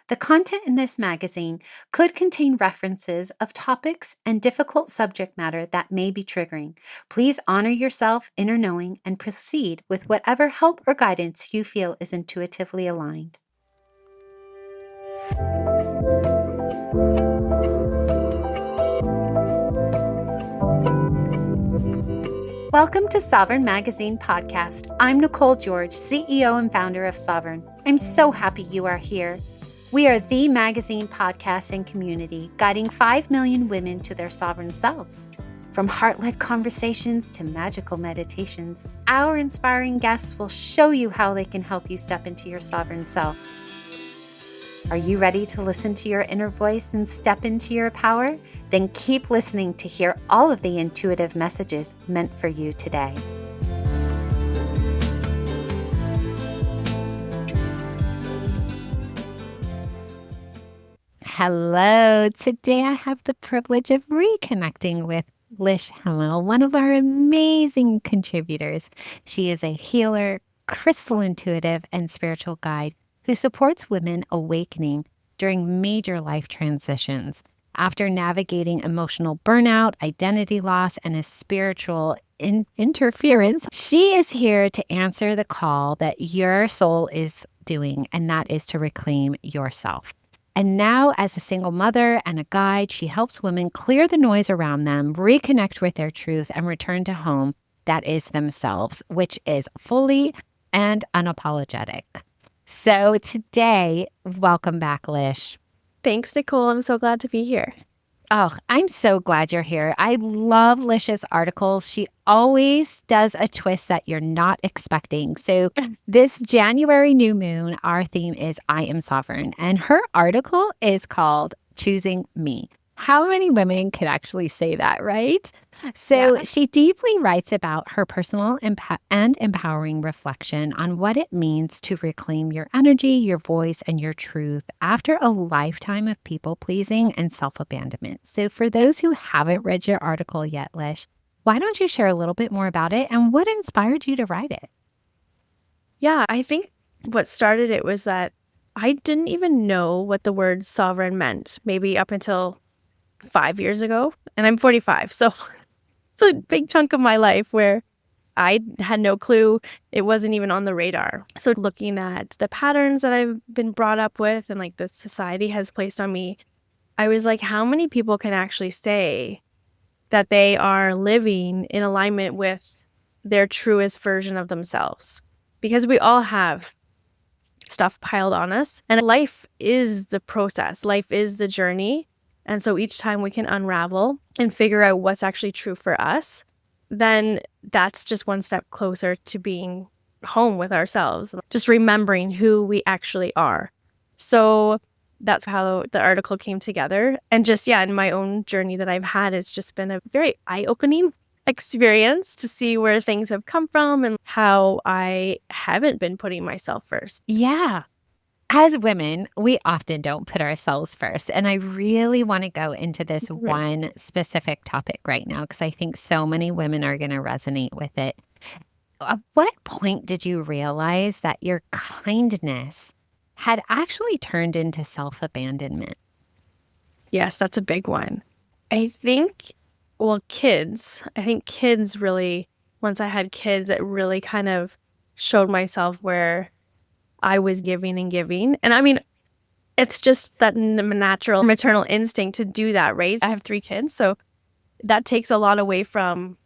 The content in this magazine could contain references of topics and difficult subject matter that may be triggering. Please honor yourself, inner knowing, and proceed with whatever help or guidance you feel is intuitively aligned. Welcome to Sovereign Magazine Podcast. I'm Nicole George, CEO and founder of Sovereign. I'm so happy you are here. We are the magazine, podcast, and community guiding 5 million women to their sovereign selves. From heart-led conversations to magical meditations, our inspiring guests will show you how they can help you step into your sovereign self. Are you ready to listen to your inner voice and step into your power? Then keep listening to hear all of the intuitive messages meant for you today. Hello. Today I have the privilege of reconnecting with Lish Hummel, one of our amazing contributors. She is a healer, crystal intuitive, and spiritual guide who supports women awakening during major life transitions. After navigating emotional burnout, identity loss, and a spiritual interference, she is here to answer the call that your soul is doing, and that is to reclaim yourself. And now, as a single mother and a guide, she helps women clear the noise around them, reconnect with their truth, and return to home that is themselves, which is fully and unapologetic. So today, welcome back, Lish. Thanks, Nicole. I'm so glad to be here. Oh, I'm so glad you're here. I love Lish's articles. She always does a twist that you're not expecting. So this January new moon, our theme is I Am Sovereign. And her article is called Choosing Me. How many women could actually say that, right? So she deeply writes about her personal and empowering reflection on what it means to reclaim your energy, your voice, and your truth after a lifetime of people-pleasing and self-abandonment. So for those who haven't read your article yet, Lish, why don't you share a little bit more about it and what inspired you to write it? Yeah, I think what started it was that I didn't even know what the word sovereign meant, maybe up until 5 years ago. And I'm 45, so it's a big chunk of my life where I had no clue. It wasn't even on the radar. So looking at the patterns that I've been brought up with and like the society has placed on me, I was like, how many people can actually say that they are living in alignment with their truest version of themselves? Because we all have stuff piled on us, and life is the process. Life is the journey. And so each time we can unravel and figure out what's actually true for us, then that's just one step closer to being home with ourselves, just remembering who we actually are. So that's how the article came together. And just, in my own journey that I've had, it's just been a very eye-opening experience to see where things have come from and how I haven't been putting myself first. Yeah. As women, we often don't put ourselves first. And I really want to go into this one specific topic right now because I think so many women are going to resonate with it. At what point did you realize that your kindness had actually turned into self-abandonment? Yes, that's a big one. I think kids really, once I had kids, it really kind of showed myself where I was giving and giving. And I mean, it's just that natural maternal instinct to do that, right? I have 3 kids, so that takes a lot away from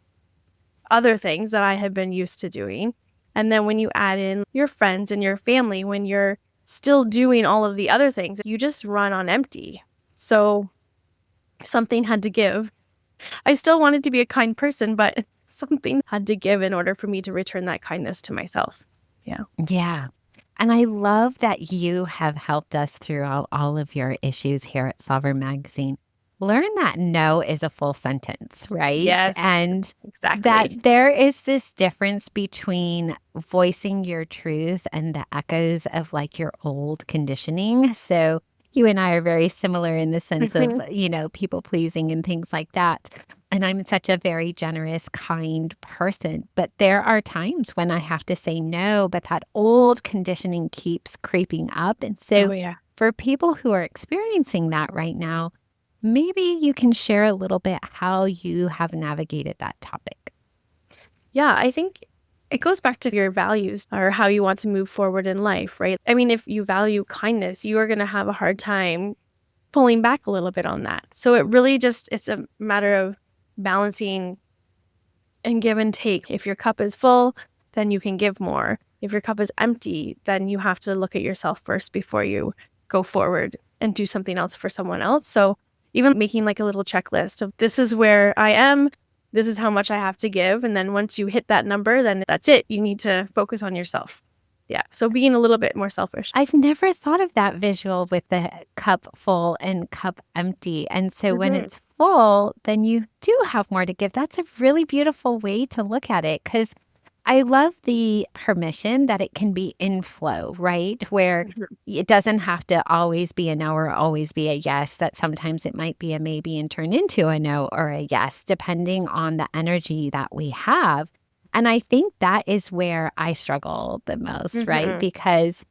other things that I had been used to doing. And then when you add in your friends and your family, when you're still doing all of the other things, you just run on empty. So something had to give. I still wanted to be a kind person, but something had to give in order for me to return that kindness to myself. Yeah. And I love that you have helped us throughout all of your issues here at Sovereign Magazine. Learn that no is a full sentence, right? Yes, and exactly. That there is this difference between voicing your truth and the echoes of like your old conditioning. So you and I are very similar in the sense of, people pleasing and things like that. And I'm such a very generous, kind person. But there are times when I have to say no, but that old conditioning keeps creeping up. And so for people who are experiencing that right now, maybe you can share a little bit how you have navigated that topic. Yeah, I think it goes back to your values or how you want to move forward in life, right? I mean, if you value kindness, you are going to have a hard time pulling back a little bit on that. So it really it's a matter of balancing and give and take. If your cup is full, then you can give more. If your cup is empty, then you have to look at yourself first before you go forward and do something else for someone else. So even making like a little checklist of this is where I am, this is how much I have to give. And then once you hit that number, then that's it. You need to focus on yourself. Yeah. So being a little bit more selfish. I've never thought of that visual with the cup full and cup empty. And so when Mhm. it's full, then you do have more to give. That's a really beautiful way to look at it because I love the permission that it can be in flow, right? Where Mhm. it doesn't have to always be a no or always be a yes, that sometimes it might be a maybe and turn into a no or a yes, depending on the energy that we have. And I think that is where I struggle the most, right? Mhm. Because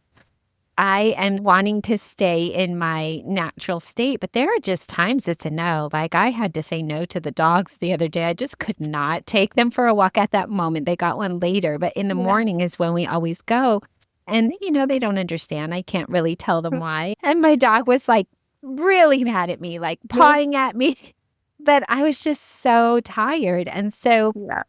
I am wanting to stay in my natural state, but there are just times it's a no. Like I had to say no to the dogs the other day. I just could not take them for a walk at that moment. They got one later, but in the Yeah. morning is when we always go. And, they don't understand. I can't really tell them why. And my dog was like really mad at me, like pawing at me. But I was just so tired. And so Yeah.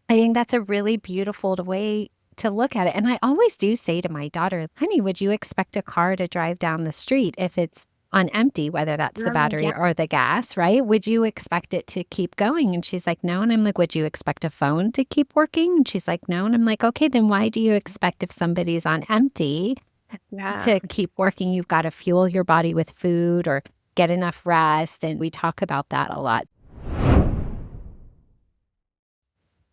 I think that's a really beautiful way to look at it. And I always do say to my daughter, honey, would you expect a car to drive down the street if it's on empty, whether that's the battery Yeah. or the gas, right? Would you expect it to keep going? And she's like, no. And I'm like, would you expect a phone to keep working? And she's like, no. And I'm like, okay, then why do you expect if somebody's on empty Yeah. to keep working? You've got to fuel your body with food or get enough rest. And we talk about that a lot.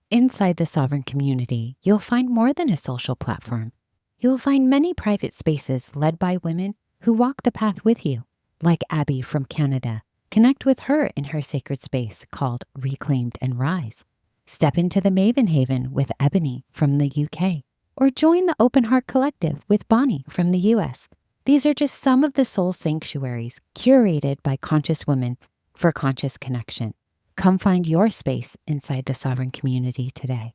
Inside the Sovereign community, you'll find more than a social platform. You will find many private spaces led by women who walk the path with you, like Abby from Canada. Connect with her in her sacred space called Reclaimed and Rise. Step into the Maven Haven with Ebony from the UK, or join the Open Heart Collective with Bonnie from the US. These are just some of the soul sanctuaries curated by conscious women for conscious connection. Come find your space inside the Sovereign community today.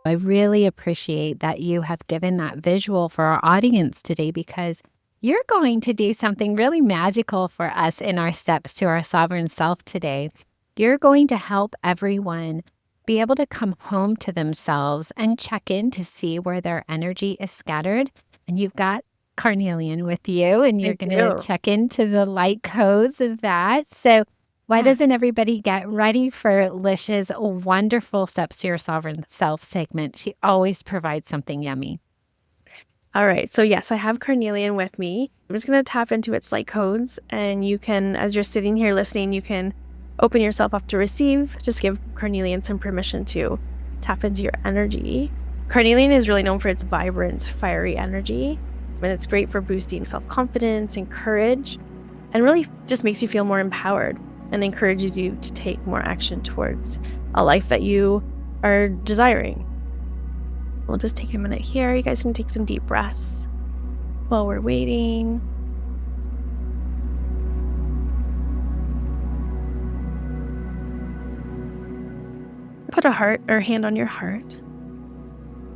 I really appreciate that you have given that visual for our audience today because you're going to do something really magical for us in our steps to our sovereign self today. You're going to help everyone be able to come home to themselves and check in to see where their energy is scattered. And you've got Carnelian with you, and I you're going to do. check into the light codes of that. So why Yeah. doesn't everybody get ready for Lish's wonderful Steps to Your Sovereign Self segment? She always provides something yummy. All right. So yes, I have Carnelian with me. I'm just going to tap into its light codes, and you can, as you're sitting here listening, you can open yourself up to receive. Just give Carnelian some permission to tap into your energy. Carnelian is really known for its vibrant, fiery energy, and it's great for boosting self-confidence and courage, and really just makes you feel more empowered and encourages you to take more action towards a life that you are desiring. We'll just take a minute here. You guys can take some deep breaths while we're waiting. Put a heart or hand on your heart.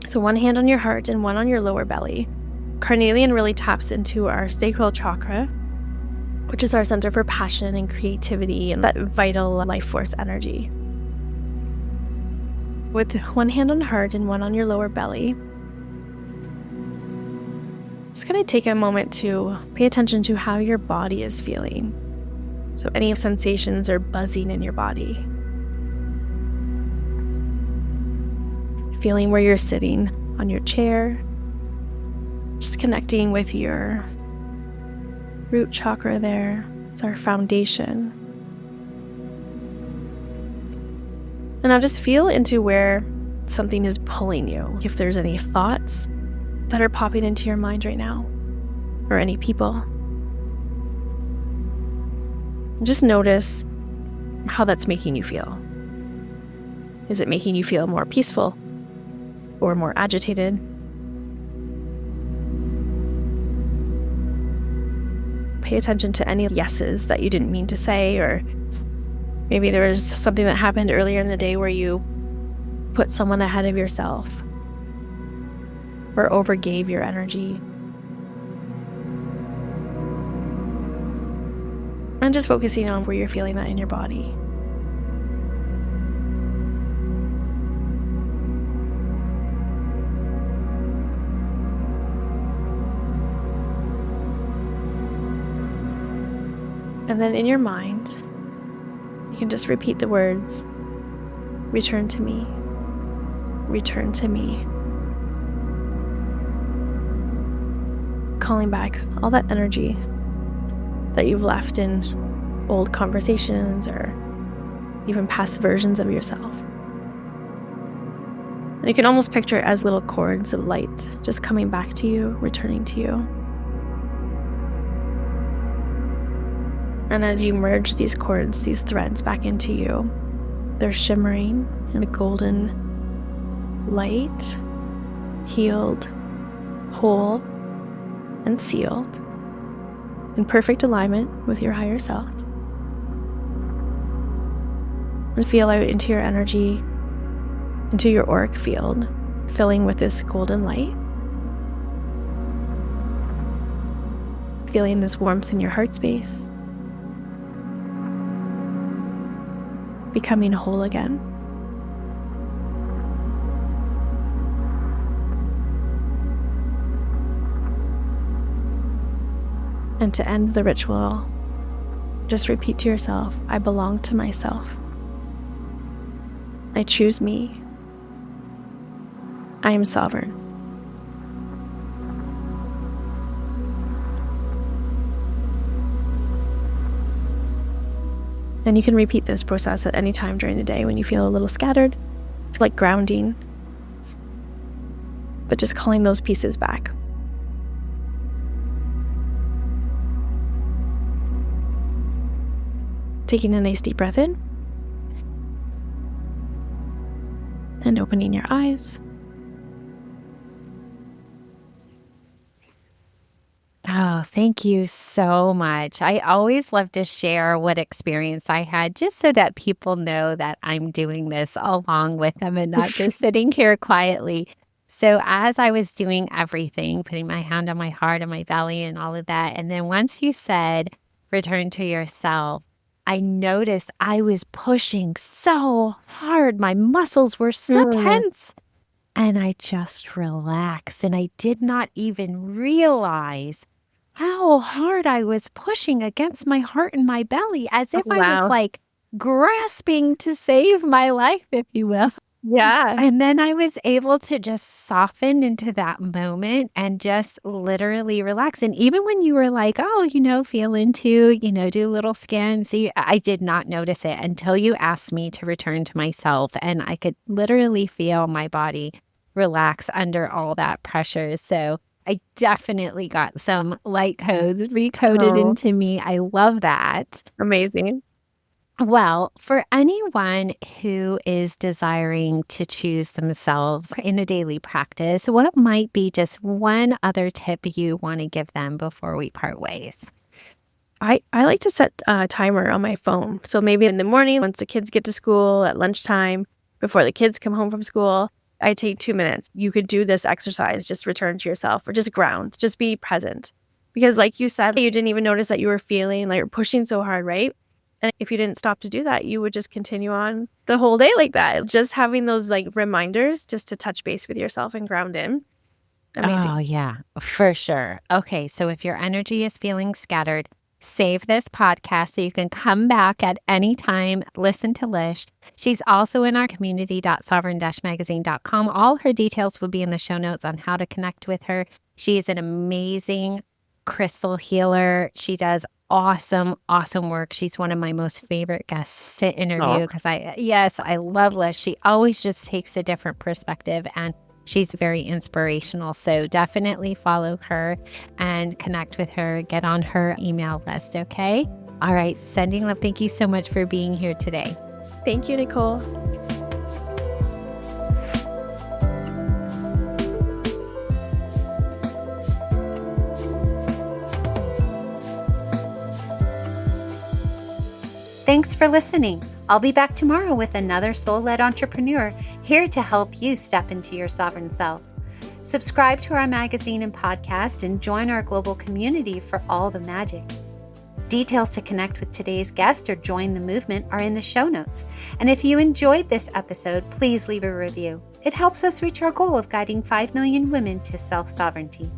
So one hand on your heart and one on your lower belly. Carnelian really taps into our sacral chakra, which is our center for passion and creativity and that vital life force energy. With one hand on heart and one on your lower belly, just going to take a moment to pay attention to how your body is feeling. So any sensations or buzzing in your body. Feeling where you're sitting on your chair. Just connecting with your root chakra there. It's our foundation. And now just feel into where something is pulling you. If there's any thoughts that are popping into your mind right now, or any people. Just notice how that's making you feel. Is it making you feel more peaceful or more agitated? Pay attention to any yeses that you didn't mean to say, or maybe there was something that happened earlier in the day where you put someone ahead of yourself or overgave your energy. And just focusing on where you're feeling that in your body. And then in your mind, you can just repeat the words, return to me, return to me. Calling back all that energy that you've left in old conversations or even past versions of yourself. And you can almost picture it as little cords of light just coming back to you, returning to you. And as you merge these cords, these threads back into you, they're shimmering in a golden light, healed, whole, and sealed, in perfect alignment with your higher self. And feel out into your energy, into your auric field, filling with this golden light. Feeling this warmth in your heart space. Becoming whole again. And to end the ritual, just repeat to yourself, I belong to myself. I choose me. I am sovereign. And you can repeat this process at any time during the day when you feel a little scattered. It's like grounding, but just calling those pieces back. Taking a nice deep breath in and opening your eyes. Oh, thank you so much. I always love to share what experience I had just so that people know that I'm doing this along with them and not just sitting here quietly. So, as I was doing everything, putting my hand on my heart and my belly and all of that, and then once you said return to yourself, I noticed I was pushing so hard. My muscles were so Mm. tense. And I just relaxed, and I did not even realize how hard I was pushing against my heart and my belly, as Oh, if I was wow. like grasping to save my life, if you will. Yeah. And then I was able to just soften into that moment and just literally relax. And even when you were like, oh, feel into, do a little scan, see, I did not notice it until you asked me to return to myself. And I could literally feel my body relax under all that pressure. So I definitely got some light codes recoded Oh, into me. I love that. amazing. Well, for anyone who is desiring to choose themselves in a daily practice, what might be just one other tip you want to give them before we part ways? I like to set a timer on my phone. So maybe in the morning, once the kids get to school, at lunchtime, before the kids come home from school, I take 2 minutes. You could do this exercise, just return to yourself or just ground, just be present. Because like you said, you didn't even notice that you were feeling like you're pushing so hard, right? And if you didn't stop to do that, you would just continue on the whole day like that. Just having those like reminders just to touch base with yourself and ground in. Oh, Amazing. yeah, for sure. Okay, so if your energy is feeling scattered, save this podcast so you can come back at any time, listen to Lish. She's also in our community.sovereign-magazine.com. All her details will be in the show notes on how to connect with her. She is an amazing crystal healer. She does awesome, awesome work. She's one of my most favorite guests to interview Oh, because I love Lish. She always just takes a different perspective and she's very inspirational. So definitely follow her and connect with her. Get on her email list, okay? All right, sending love. Thank you so much for being here today. Thank you, Nicole. Thanks for listening. I'll be back tomorrow with another soul-led entrepreneur here to help you step into your sovereign self. Subscribe to our magazine and podcast and join our global community for all the magic. Details to connect with today's guest or join the movement are in the show notes. And if you enjoyed this episode, please leave a review. It helps us reach our goal of guiding 5 million women to self-sovereignty.